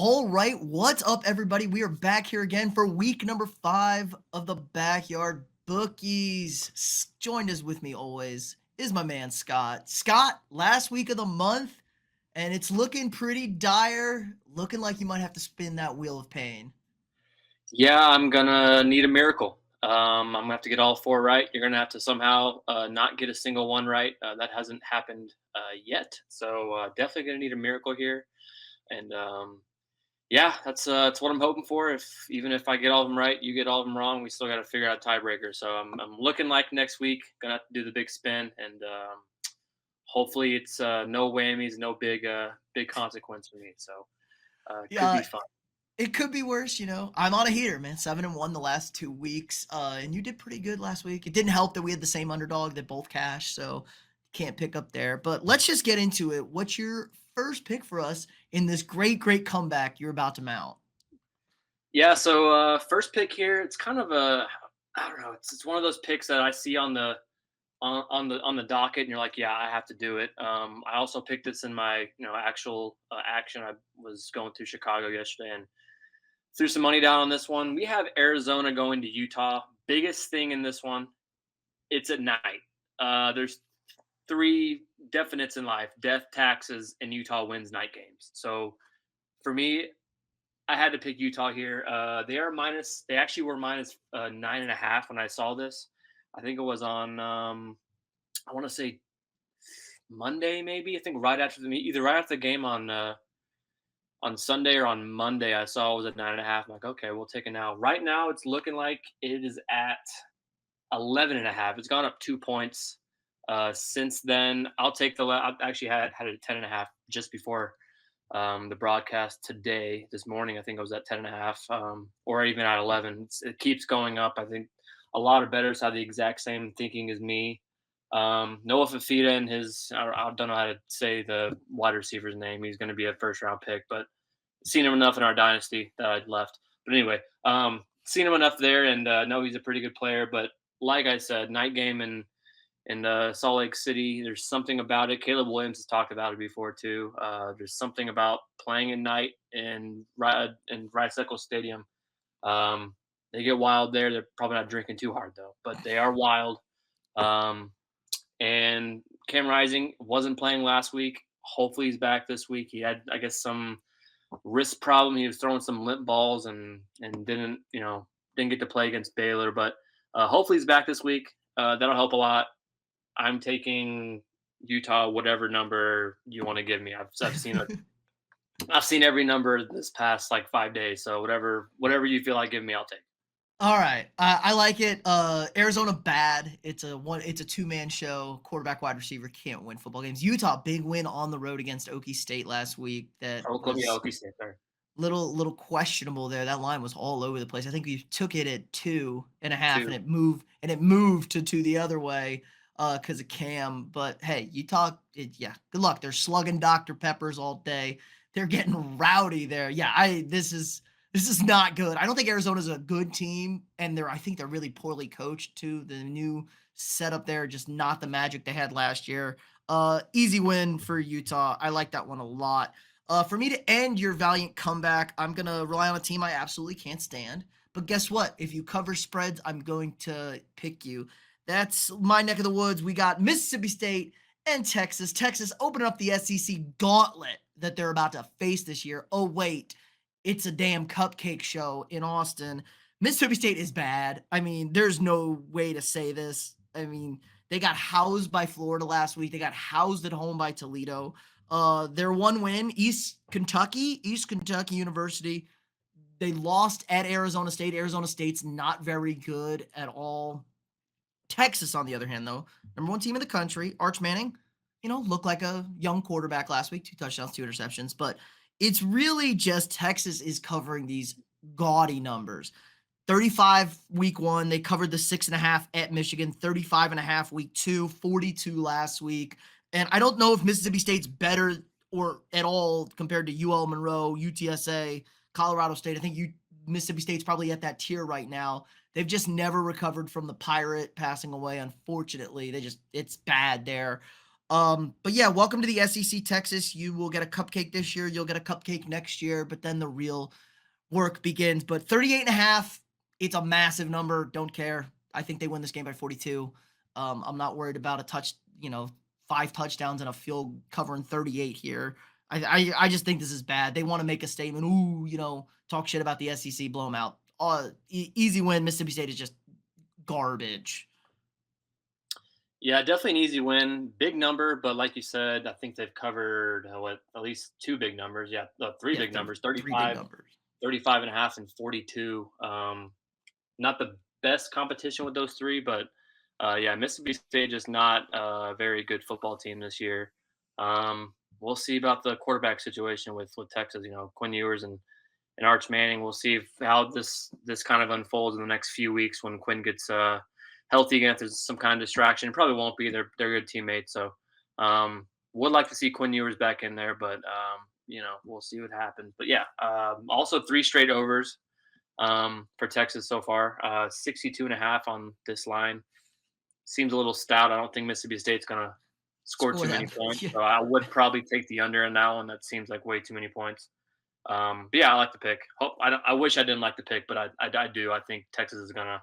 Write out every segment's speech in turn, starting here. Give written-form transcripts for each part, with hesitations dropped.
All right, what's up, everybody? We are back here again for week number 5 of the Backyard Bookies. Joined us with me always is my man Scott. Scott, last week of the month, and it's looking pretty dire. Looking like you might have to spin that wheel of pain. Yeah, I'm gonna need a miracle. I'm gonna have to get all four right. You're gonna have to somehow not get a single one right. That hasn't happened yet, so definitely gonna need a miracle here. And yeah, that's what I'm hoping for. If even if I get all of them right, you get all of them wrong, we still got to figure out a tiebreaker. So I'm looking like next week gonna have to do the big spin, and hopefully it's no whammies, no big consequence for me. So could be Yeah, fun. it could be worse, you know. I'm on a heater, man. 7-1 the last 2 weeks, and you did pretty good last week. It didn't help that we had the same underdog that both cashed, so can't pick up there. But let's just get into it. What's your first pick for us in this great comeback you're about to mount? Yeah, so first pick here, it's kind of a I don't know, it's one of those picks that I see on the docket and you're like, yeah, I have to do it. I also picked this in my, actual action. I was going through Chicago yesterday and threw some money down on this one. We have Arizona going to Utah. Biggest thing in this one, it's at night. There's three definites in life: death, taxes, and Utah wins night games. So for me, I had to pick Utah here. They are minus. They actually were minus 9.5 when I saw this. I think it was on. I want to say Monday, maybe. I think right after the meet, either right after the game on Sunday or on Monday. I saw it was at 9.5. I'm like, okay, we'll take it now. Right now, it's looking like it is at 11.5. It's gone up 2 points since then. I'll take the. I actually had it at 10.5 just before the broadcast today, this morning. I think I was at 10.5, or even at 11. It keeps going up. I think a lot of bettors have the exact same thinking as me. Noah Fafita and I don't know how to say the wide receiver's name. He's going to be a first round pick, but seen him enough in our dynasty that I'd left. But anyway, seen him enough there and know he's a pretty good player. But like I said, night game in Salt Lake City. There's something about it. Caleb Williams has talked about it before too. There's something about playing at night in Rice Eccles Stadium. They get wild there. They're probably not drinking too hard though, but they are wild. Um, and Cam Rising wasn't playing last week. Hopefully he's back this week. He had, I guess, some wrist problem. He was throwing some limp balls and didn't get to play against Baylor. But hopefully he's back this week. That'll help a lot. I'm taking Utah, whatever number you want to give me. I've seen every number this past like 5 days. So whatever you feel like giving me, I'll take. All right, I like it. Arizona bad. It's a two-man show. Quarterback, wide receiver can't win football games. Utah big win on the road against Okie State last week. That Yeah, was Okie State there. little questionable there. That line was all over the place. I think we took it at 2.5, and Two. it moved to the other way because of Cam. But hey, yeah, good luck. They're slugging Dr. Peppers all day. They're getting rowdy there. Yeah, this is not good. I don't think Arizona's a good team, and I think they're really poorly coached too. The new setup there, just not the magic they had last year. Easy win for Utah. I like that one a lot. For me to end your valiant comeback, I'm going to rely on a team I absolutely can't stand. But guess what? If you cover spreads, I'm going to pick you. That's my neck of the woods. We got Mississippi State and Texas. Texas opening up the SEC gauntlet that they're about to face this year. Oh, wait. It's a damn cupcake show in Austin. Mississippi State is bad. I mean, there's no way to say this. I mean, they got housed by Florida last week. They got housed at home by Toledo. Their one win, East Kentucky University. They lost at Arizona State. Arizona State's not very good at all. Texas, on the other hand, though, number one team in the country. Arch Manning, looked like a young quarterback last week, 2 touchdowns, 2 interceptions. But it's really just Texas is covering these gaudy numbers. 35 week one, they covered the 6.5 at Michigan, 35.5 week two, 42 last week. And I don't know if Mississippi State's better or at all compared to UL Monroe, UTSA, Colorado State. I think Mississippi State's probably at that tier right now. They've just never recovered from the Pirate passing away, unfortunately. It's bad there. But yeah, welcome to the SEC Texas. You will get a cupcake this year. You'll get a cupcake next year, but then the real work begins. But 38 and a half, it's a massive number. Don't care. I think they win this game by 42. I'm not worried about a touch, 5 touchdowns and a field covering 38 here. I just think this is bad. They want to make a statement. Ooh, talk shit about the SEC, blow them out. Easy win. Mississippi State is just garbage. Yeah, definitely an easy win. Big number, but like you said, I think they've covered at least two big numbers. Yeah, three Yeah, big numbers, three big 35, numbers. 35 and a half, and 42. Not the best competition with those three, but yeah, Mississippi State is not a very good football team this year. We'll see about the quarterback situation with Texas. Quinn Ewers and Arch Manning. We'll see how this kind of unfolds in the next few weeks when Quinn gets healthy again. If there's some kind of distraction, probably won't be. They're good teammates, so would like to see Quinn Ewers back in there, but we'll see what happens. But yeah, also three straight overs for Texas so far. 62 and a half on this line seems a little stout. I don't think Mississippi State's gonna score Score too many that. points, Yeah. so I would probably take the under in that one. That seems like way too many points. But yeah, I like the pick. I wish I didn't like the pick, but I do. I think Texas is gonna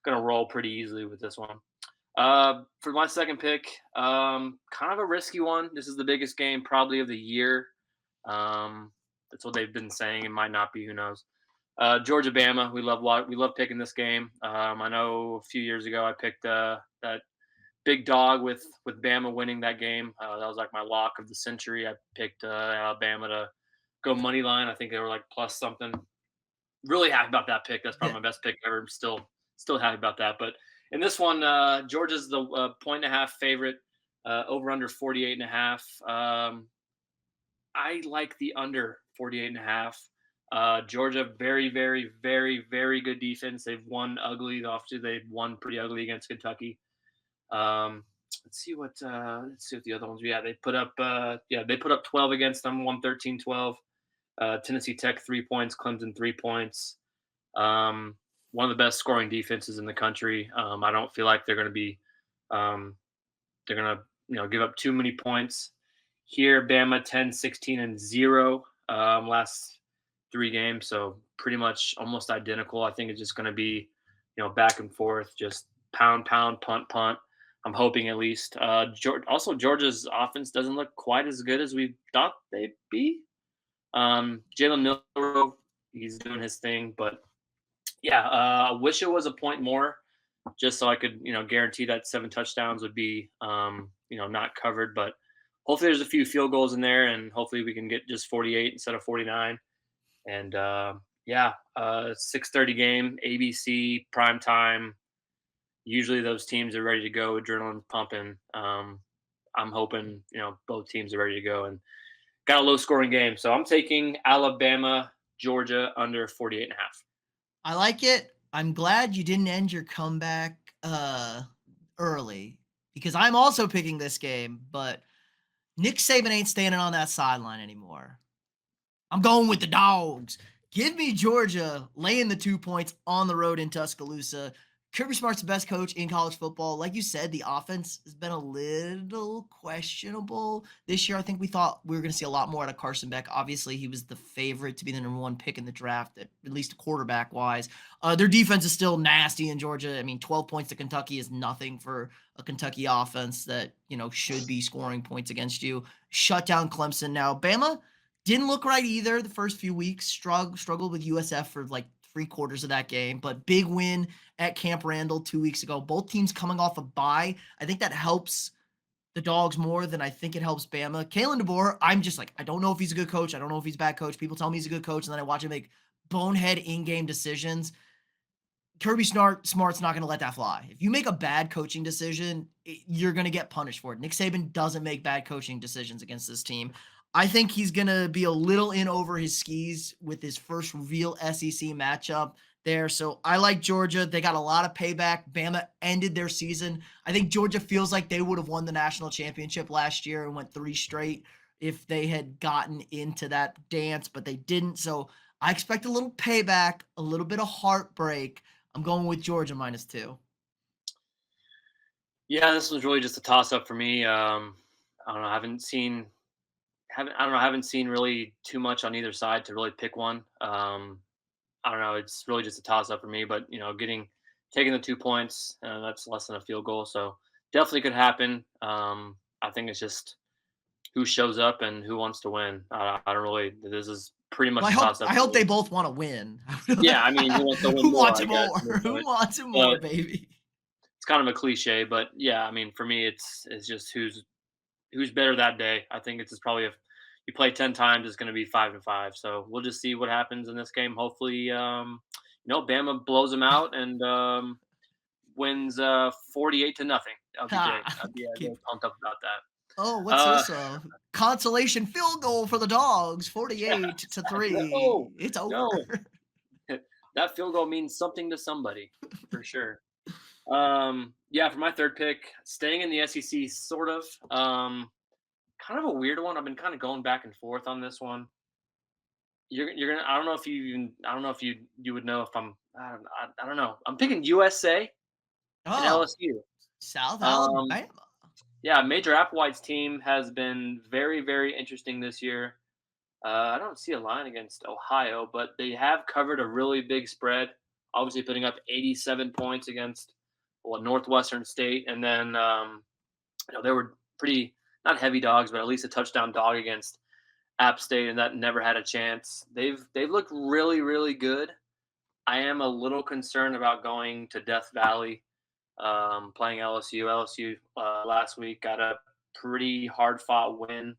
roll pretty easily with this one. For my second pick, kind of a risky one. This is the biggest game probably of the year. Um, that's what they've been saying. It might not be. Who knows? Georgia Bama. We love picking this game. I know a few years ago I picked that big dog with Bama winning that game. That was like my lock of the century. I picked Alabama to go money line. I think they were like plus something. Really happy about that pick. That's probably Yeah. my best pick ever. I'm still happy about that. But in this one, Georgia's the point and a half favorite. Over under 48 and a half. I like the under 48 and a half. Georgia, very, very, very, very good defense. They've won ugly. Obviously, they've won pretty ugly against Kentucky. Um, let's see what the other ones. Yeah, they put up 12 against them. Won 13-12. Tennessee Tech 3 points. Clemson 3 points. One of the best scoring defenses in the country. I don't feel like they're going to be. They're going to give up too many points. Here, Bama 10, 16, and 0 last three games. So pretty much almost identical. I think it's just going to be, back and forth, just pound, pound, punt, punt. I'm hoping at least. Also, Georgia's offense doesn't look quite as good as we thought they'd be. Jalen Milrow, he's doing his thing, but yeah, I wish it was a point more, just so I could, guarantee that 7 touchdowns would be, not covered. But hopefully, there's a few field goals in there, and hopefully, we can get just 48 instead of 49. And yeah, 6:30 game, ABC prime time. Usually, those teams are ready to go, adrenaline pumping. I'm hoping both teams are ready to go and got a low scoring game. So I'm taking Alabama, Georgia under 48 and a half. I like it. I'm glad you didn't end your comeback early because I'm also picking this game, but Nick Saban ain't standing on that sideline anymore. I'm going with the dogs. Give me Georgia laying the 2 points on the road in Tuscaloosa. Kirby Smart's the best coach in college football. Like you said, the offense has been a little questionable this year. I think we thought we were going to see a lot more out of Carson Beck. Obviously, he was the favorite to be the number one pick in the draft, at least quarterback wise. Their defense is still nasty in Georgia. I mean, 12 points to Kentucky is nothing for a Kentucky offense that, should be scoring points against you. Shut down Clemson. Now, Bama didn't look right either the first few weeks. Struggled with USF for like 3 quarters of that game, but big win at Camp Randall 2 weeks ago. Both teams coming off a bye. I think that helps the Dogs more than I think it helps Bama. Kalen DeBoer, I'm just like, I don't know if he's a good coach. I don't know if he's a bad coach. People tell me he's a good coach, and then I watch him make bonehead in-game decisions. Kirby Smart's not going to let that fly. If you make a bad coaching decision, you're going to get punished for it. Nick Saban doesn't make bad coaching decisions against this team. I think he's going to be a little in over his skis with his first real SEC matchup there. So I like Georgia. They got a lot of payback. Bama ended their season. I think Georgia feels like they would have won the national championship last year and went 3 straight if they had gotten into that dance, but they didn't. So I expect a little payback, a little bit of heartbreak. I'm going with Georgia -2. Yeah, this was really just a toss up for me. I don't know. I haven't seen really too much on either side to really pick one. I don't know. It's really just a toss up for me. But taking the 2 points, that's less than a field goal, so definitely could happen. I think it's just who shows up and who wants to win. I don't really. This is pretty Well, much a toss up I for hope me. they both wanna win. Yeah, I mean, who wants to win Who more? wants I it guess more? at this Who point. wants it more, But baby? it's kind of a cliche. But yeah, I mean, for me, it's just who's better that day. I think it's just probably if you play 10 times, it's going to be 5-5. So we'll just see what happens in this game. Hopefully, Bama blows them out and wins 48-0. That'll be big. Ha! I'd be really Keep pumped up about that. Oh, what's Uh, this, consolation field goal for the Dogs, yeah, 48 to 3. no, It's over. no, that field goal means something to somebody for sure. Yeah, for my third pick, staying in the SEC, sort of. Kind of a weird one. I've been kind of going back and forth on this one. You're gonna. I don't know if you even. I don't know if you would know if I'm. I don't know. I'm picking USA and Oh, LSU. South Um, Alabama. yeah, Major Applewhite's team has been very very interesting this year. I don't see a line against Ohio, but they have covered a really big spread. Obviously, putting up 87 points against Northwestern State, and then they were pretty not heavy dogs, but at least a touchdown dog against App State, and that never had a chance. They've looked really really good. I am a little concerned about going to Death Valley, playing LSU. LSU last week got a pretty hard fought win.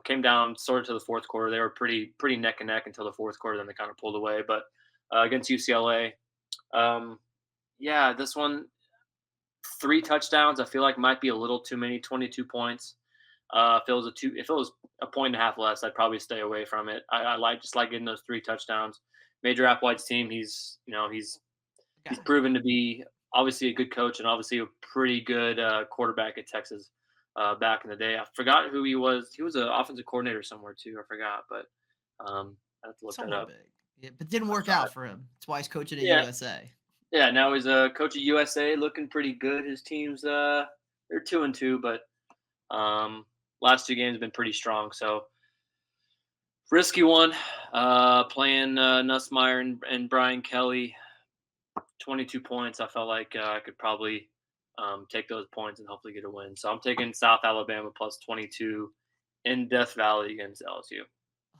Came down sort of to the fourth quarter. They were pretty neck and neck until the fourth quarter. Then they kind of pulled away. But against UCLA, um, yeah, this one 3 touchdowns. I feel like might be a little too many. 22 points. If it was a point and a half less, I'd probably stay away from it. I like getting those 3 touchdowns. Major Applewhite's team, he's Okay. proven to be obviously a good coach and obviously a pretty good quarterback at Texas back in the day. I forgot who he was. He was an offensive coordinator somewhere too. I forgot, but I have to look that Somewhere up. big. Yeah, but didn't work Uh, out for him. That's why he's coaching at yeah, USA. yeah. Now he's a coach at USA, looking pretty good. His team's they're 2-2, but last 2 games have been pretty strong. So risky one. Playing Nussmeyer and Brian Kelly. 22 points. I felt like I could probably take those points and hopefully get a win. So I'm taking South Alabama plus 22 in Death Valley against LSU.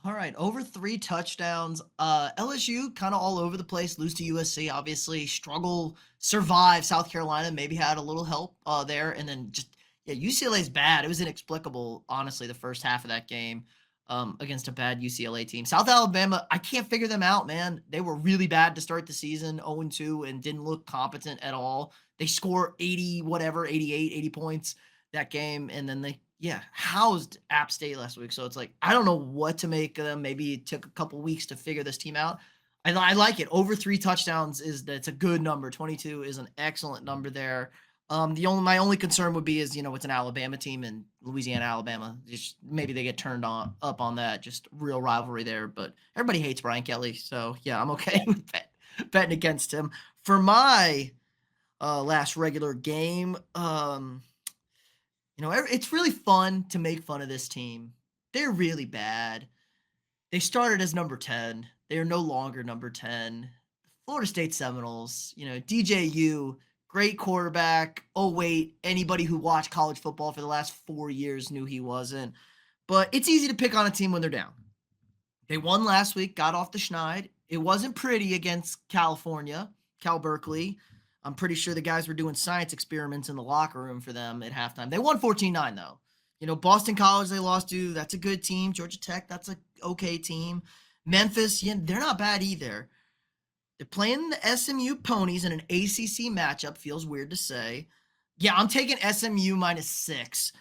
All right, over 3 touchdowns. LSU kind of all over the place. Lose to USC, obviously. Struggle, survive. South Carolina maybe had a little help there, and then just yeah, UCLA's bad. It was inexplicable, honestly. The first half of that game against a bad UCLA team. South Alabama, I can't figure them out, man. They were really bad to start the season, 0-2, and didn't look competent at all. They score 80, whatever, 88, 80 points that game, and then they yeah, housed App State last week. So it's like I don't know what to make of them. Maybe it took a couple weeks to figure this team out. I like it. Over 3 touchdowns is that's a good number. 22 is an excellent number there. My only concern would be is it's an Alabama team and Louisiana, Alabama. Just maybe they get turned on up on that. Just real rivalry there. But everybody hates Brian Kelly, so yeah, I'm okay Yeah. with betting against him. For my last regular game, it's really fun to make fun of this team. They're really bad. They started as number 10. They are no longer number 10. Florida State Seminoles, DJU, great quarterback. Oh, wait, anybody who watched college football for the last 4 years knew he wasn't. But it's easy to pick on a team when they're down. They won last week, got off the schneid. It wasn't pretty against California, Cal Berkeley. I'm pretty sure the guys were doing science experiments in the locker room for them at halftime. They won 14-9, though. Boston College, they lost to. That's a good team. Georgia Tech, that's a okay team. Memphis, yeah, they're not bad either. They're playing the SMU Ponies in an ACC matchup. Feels weird to say. Yeah, I'm taking SMU -6.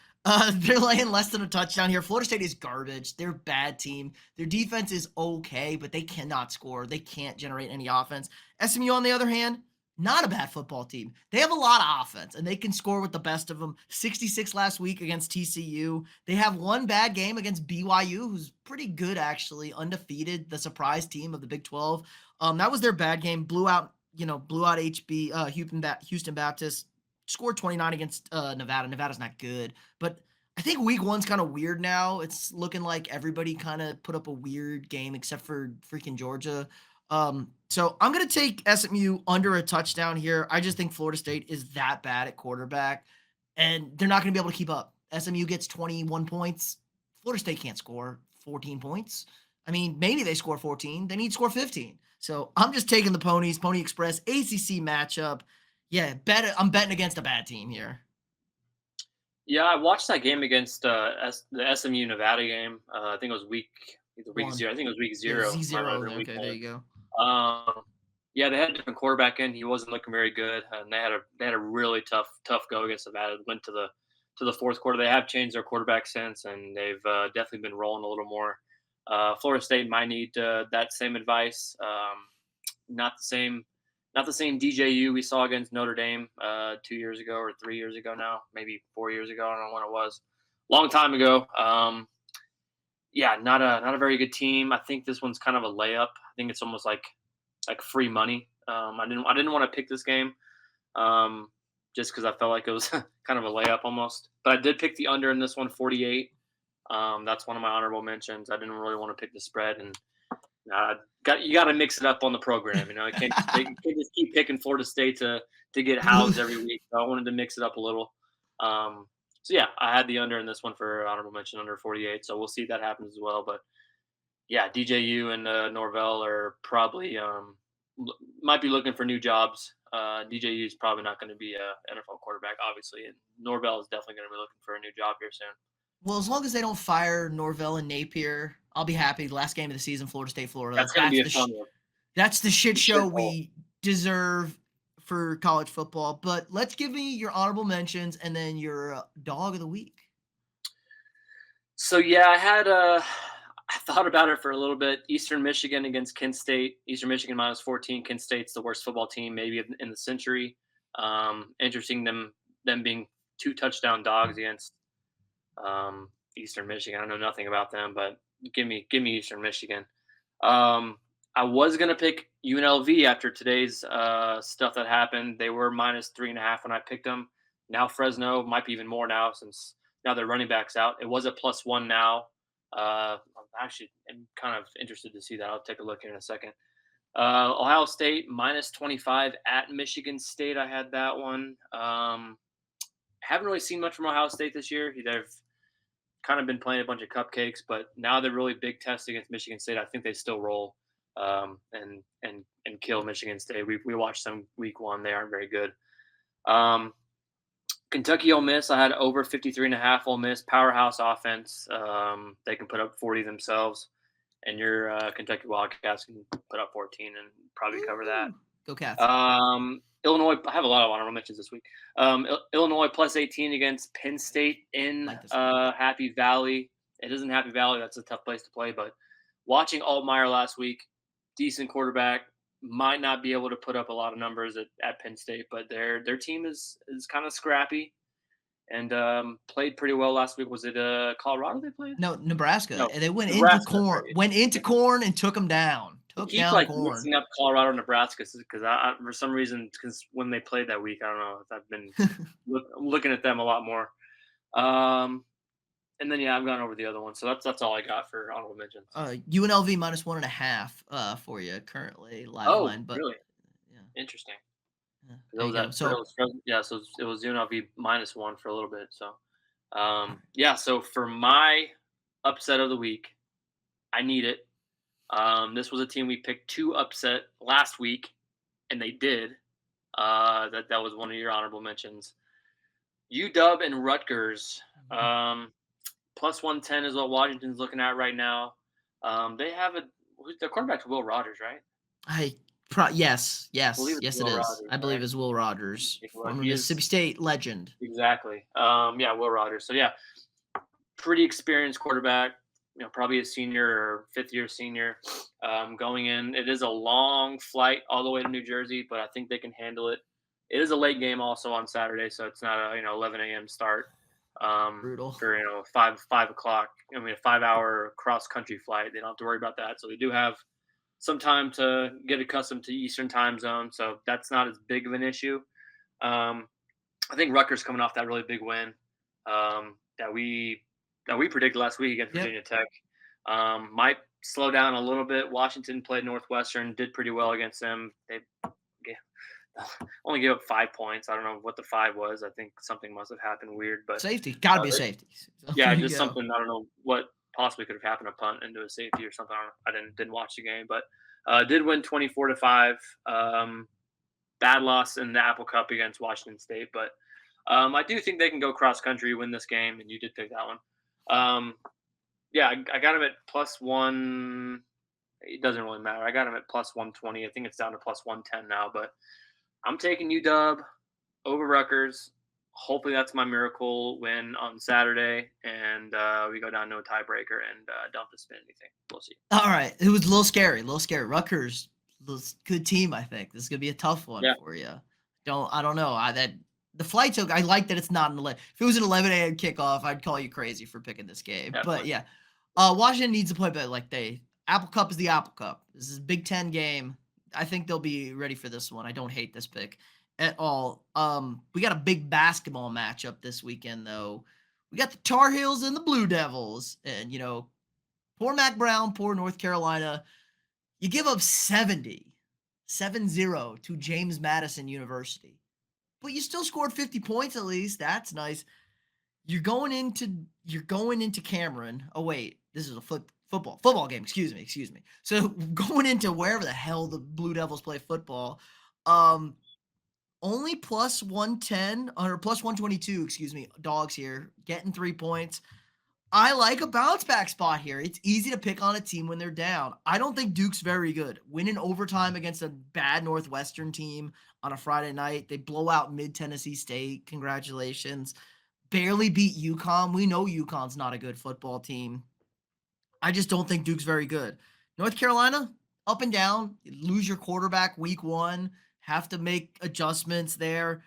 They're laying less than a touchdown here. Florida State is garbage. They're a bad team. Their defense is okay, but they cannot score. They can't generate any offense. SMU, on the other hand, not a bad football team. They have a lot of offense, and they can score with the best of them. 66 last week against TCU. They have one bad game against BYU, who's pretty good, actually, undefeated, the surprise team of the Big 12. That was their bad game. Blew out Houston Baptist. Scored 29 against Nevada. Nevada's not good, but I think week one's kind of weird now. It's looking like everybody kind of put up a weird game except for freaking Georgia. So I'm gonna take SMU under a touchdown here. I just think Florida State is that bad at quarterback, and they're not gonna be able to keep up. SMU gets 21 points. Florida State can't score 14 points. I mean, maybe they score 14. They need to score 15. So I'm just taking the ponies, Pony Express, ACC matchup. Yeah, I'm betting against a bad team here. Yeah, I watched that game against the SMU Nevada game. I think it was either week One. zero. I think it was week Yeah, zero rather Z0. than week Okay, there one. you go. Yeah, they had a different quarterback in. He wasn't looking very good, and they had a really tough go against Nevada. Went to the fourth quarter. They have changed their quarterback since, and they've definitely been rolling a little more. Florida State might need that same advice. Not the same, not the same DJU we saw against Notre Dame 2 years ago or 3 years ago now, maybe 4 years ago. I don't know when it was. Long time ago. Yeah, not a very good team. I think this one's kind of a layup. I think it's almost like free money. I didn't want to pick this game just because I felt like it was kind of a layup almost. But I did pick the under in this one, 48. That's one of my honorable mentions. I didn't really want to pick the spread, and you got to mix it up on the program. You know, you can't just keep picking Florida State to get housed every week. So I wanted to mix it up a little. So yeah, I had the under in this one for honorable mention under 48. So we'll see if that happens as well. But yeah, DJU and Norvell are probably might be looking for new jobs. DJU is probably not going to be a NFL quarterback, obviously, and Norvell is definitely going to be looking for a new job here soon. Well, as long as they don't fire Norvell and Napier, I'll be happy. Last game of the season, Florida State, Florida. That's going to be a fun one. That's the shit The shit show hole. we deserve for college football. But let's give me your honorable mentions and then your dog of the week. So yeah, I thought about it for a little bit. Eastern Michigan against Kent State. Eastern Michigan minus 14. Kent State's the worst football team maybe in the century. Interesting them being 2 touchdown dogs against Eastern Michigan. I know nothing about them, but give me Eastern Michigan. I was gonna pick UNLV after today's stuff that happened. They were minus 3.5 when I picked them. Now Fresno might be even more now since now their running back's out. It was a +1 now. I'm kind of interested to see that. I'll take a look here in a second. Ohio State minus 25 at Michigan State. I had that one. Haven't really seen much from Ohio State this year. They've kind of been playing a bunch of cupcakes, but now they're really big test against Michigan State. I think they still roll and kill Michigan State. We watched them week one. They aren't very good. Kentucky Ole Miss, I had over 53.5. Ole Miss powerhouse offense. They can put up 40 themselves, and your Kentucky Wildcats can put up 14 and probably cover that. Go Cats. Illinois, I have a lot of honorable mentions this week. Illinois plus 18 against Penn State in Like this one. Happy Valley. It isn't Happy Valley. That's a tough place to play. But watching Altmaier last week, decent quarterback, might not be able to put up a lot of numbers at Penn State, but their team is kind of scrappy and played pretty well last week. Was it Colorado they played? No, Nebraska. No, And they went into Nebraska. corn, Right. went into corn and took them down. Took Keep down like corn. mixing up Colorado, Nebraska because I for some reason because when they played that week, I don't know if I've been looking at them a lot more. And then yeah, I've gone over the other one, so that's all I got for honorable mentions. UNLV minus 1.5 for you currently live Oh, line, but really? yeah, Interesting. yeah, It there you was go. at So yeah, so it was UNLV -1 for a little bit. So yeah, so for my upset of the week, I need it. This was a team we picked to upset last week, and they did. That was one of your honorable mentions. UW and Rutgers. Plus 110 is what Washington's looking at right now. They have their quarterback's Will Rogers, right? yes, I believe it's yes, it Will is. Rogers, I believe right? it's Will Rogers, Well, former he is Mississippi State legend. exactly. Yeah, Will Rogers. So yeah, pretty experienced quarterback. You know, probably a senior or fifth-year senior going in. It is a long flight all the way to New Jersey, but I think they can handle it. It is a late game also on Saturday, so it's not a 11 a.m. start Brutal. for 5 o'clock. I mean, a 5-hour cross country flight. They don't have to worry about that, so they do have some time to get accustomed to Eastern time zone. So that's not as big of an issue. I think Rutgers coming off that really big win. that we that we predicted last week against Yep. Virginia Tech. Might slow down a little bit. Washington played Northwestern, did pretty well against them. They ga- only gave up 5 points. I don't know what the five was. I think something must have happened weird, but Safety. Gotta be a safety. So there yeah, you just go. something. I don't know what possibly could have happened, a punt into a safety or something. I didn't watch the game, but did win 24-5. Bad loss in the Apple Cup against Washington State, but I do think they can go cross country, win this game, and you did pick that one. Um, yeah, I got him at plus one. It doesn't really matter. I got him at plus 120. I think it's down to plus 110 now, but I'm taking UW over Rutgers. Hopefully that's my miracle win on Saturday, and we go down to a tiebreaker and don't have to spin anything. We'll see. All right. It was a little scary. A little scary. Rutgers was good team, I think. This is gonna be a tough one Yeah, for you. I don't know. The flight took. I like that it's not an 11. If it was an 11 a.m. kickoff, I'd call you crazy for picking this game. But definitely. yeah, Washington needs to play better. Like Apple Cup is the Apple Cup. This is a Big Ten game. I think they'll be ready for this one. I don't hate this pick at all. We got a big basketball matchup this weekend though. We got the Tar Heels and the Blue Devils, and poor Mac Brown, poor North Carolina. You give up 7-0 to James Madison University, but you still scored 50 points at least. That's nice. You're going into Cameron. Oh wait, this is a football game. Excuse me. So going into wherever the hell the Blue Devils play football, um, only plus 110 or plus 122. Excuse me, dogs here getting 3 points. I like a bounce back spot here. It's easy to pick on a team when they're down. I don't think Duke's very good. Winning overtime against a bad Northwestern team on a Friday night. They blow out mid Tennessee State. Congratulations. Barely beat UConn. We know UConn's not a good football team. I just don't think Duke's very good. North Carolina, up and down. You lose your quarterback week one. Have to make adjustments there.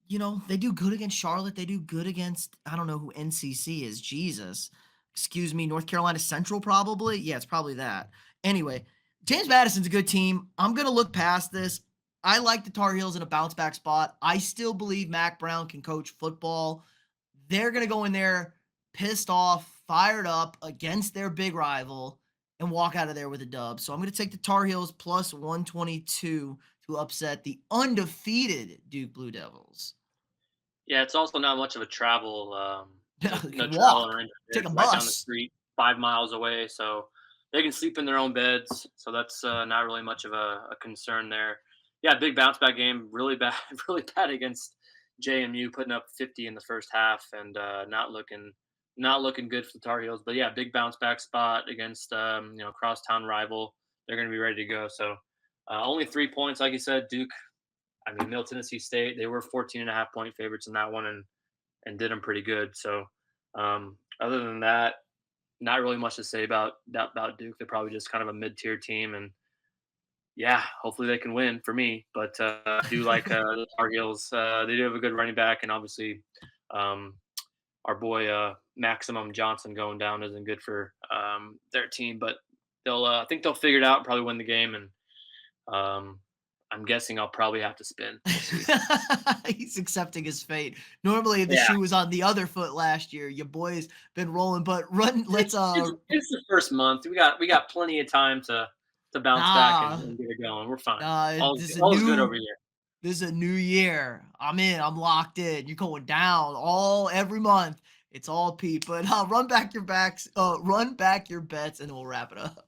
They do good against Charlotte. They do good against, I don't know who NCC is. Jesus. Excuse me, North Carolina Central, probably. Yeah, it's probably that. Anyway, James Madison's a good team. I'm going to look past this. I like the Tar Heels in a bounce back spot. I still believe Mac Brown can coach football. They're going to go in there pissed off, fired up against their big rival and walk out of there with a dub. So I'm going to take the Tar Heels plus 122 to upset the undefeated Duke Blue Devils. Yeah, it's also not much of a travel. You No can travel walk, or anything. take a It's right down the bus. street, 5 miles away, so they can sleep in their own beds. So that's not really much of a concern there. Yeah, big bounce back game. Really bad, really bad against JMU, putting up 50 in the first half and not looking good for the Tar Heels. But yeah, big bounce back spot against crosstown rival. They're going to be ready to go. So only 3 points, like you said. Duke. I mean, Middle Tennessee State. They were 14.5 point favorites in that one, and did them pretty good. So other than that, not really much to say about Duke. They're probably just kind of a mid tier team, and yeah, hopefully they can win for me. But I do like the Tar Heels. They do have a good running back, and obviously um, our boy Maximum Johnson going down isn't good for their team. But they'll I think they'll figure it out and probably win the game. And um, I'm guessing I'll probably have to spin. We'll see. He's accepting his fate. Normally the Yeah, shoe was on the other foot last year. Your boy's been rolling, but run let's it's the first month. We got plenty of time to bounce back and, nah and get it going. We're fine. this is a All's good over new here. this is a new year. I'm in. I'm locked in. You're going down all every month. It's all Pete. But run back your bets and we'll wrap it up.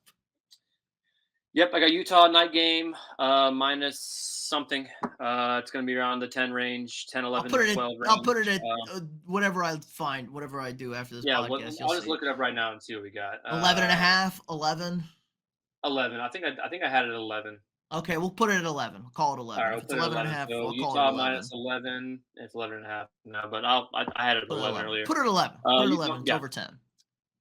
Yep, I got Utah night game minus something. It's going to be around the 10 range, 10, I'll 11 put to it at 12 I'll put it range. at whatever I find, whatever I do after this Yeah, podcast, you'll I'll just see. look it up right now and see what we got. 11 and a half, 11. 11. I think I had it at 11. Okay, we'll put it at 11. We'll call it All 11. right, If we'll it's put it at 11 and a 11. half, So I'll call it Utah 11. minus 11. It's 11 and a half now, but I had it at Put it at 11 11. earlier. Put it at 11. Put it at Utah, 11. It's yeah, over 10.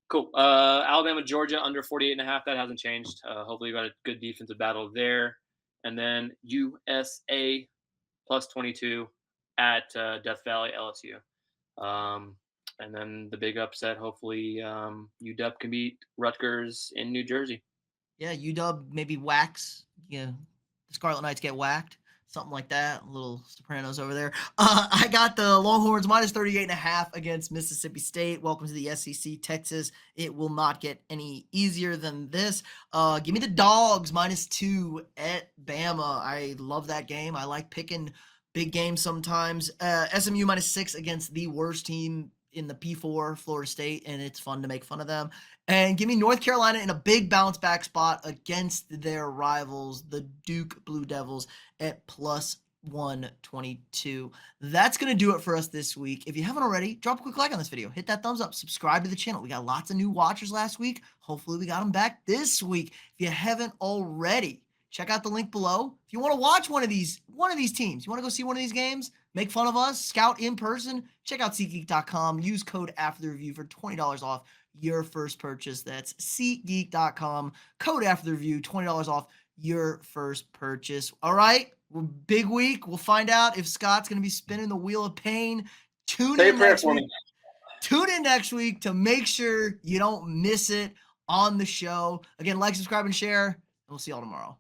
cool. Alabama, Georgia under 48 and a half. That hasn't changed. Hopefully, you got a good defensive battle there. And then USA plus 22 at Death Valley, LSU. And then the big upset, hopefully, UW can beat Rutgers in New Jersey. Yeah, UW maybe whacks. Yeah, the Scarlet Knights get whacked. something like that. A little Sopranos over there. I got the Longhorns minus 38.5 against Mississippi State. Welcome to the SEC, Texas. It will not get any easier than this. Give me the Dogs -2 at Bama. I love that game. I like picking big games sometimes. SMU -6 against the worst team in the P4, Florida State, and it's fun to make fun of them. And give me North Carolina in a big bounce back spot against their rivals, the Duke Blue Devils, at plus 122. That's going to do it for us this week. If you haven't already, drop a quick like on this video. Hit that thumbs up. Subscribe to the channel. We got lots of new watchers last week. Hopefully we got them back this week. If you haven't already, check out the link below. If you want to watch one of these teams, you want to go see one of these games, make fun of us, scout in person, check out SeatGeek.com. Use code afterthereview for $20 off your first purchase. That's SeatGeek.com. Code afterthereview, $20 off your first purchase. All right, big week. We'll find out if Scott's going to be spinning the wheel of pain. Say a prayer for me. Tune in next week to make sure you don't miss it on the show. Again, like, subscribe, and share. And we'll see y'all tomorrow.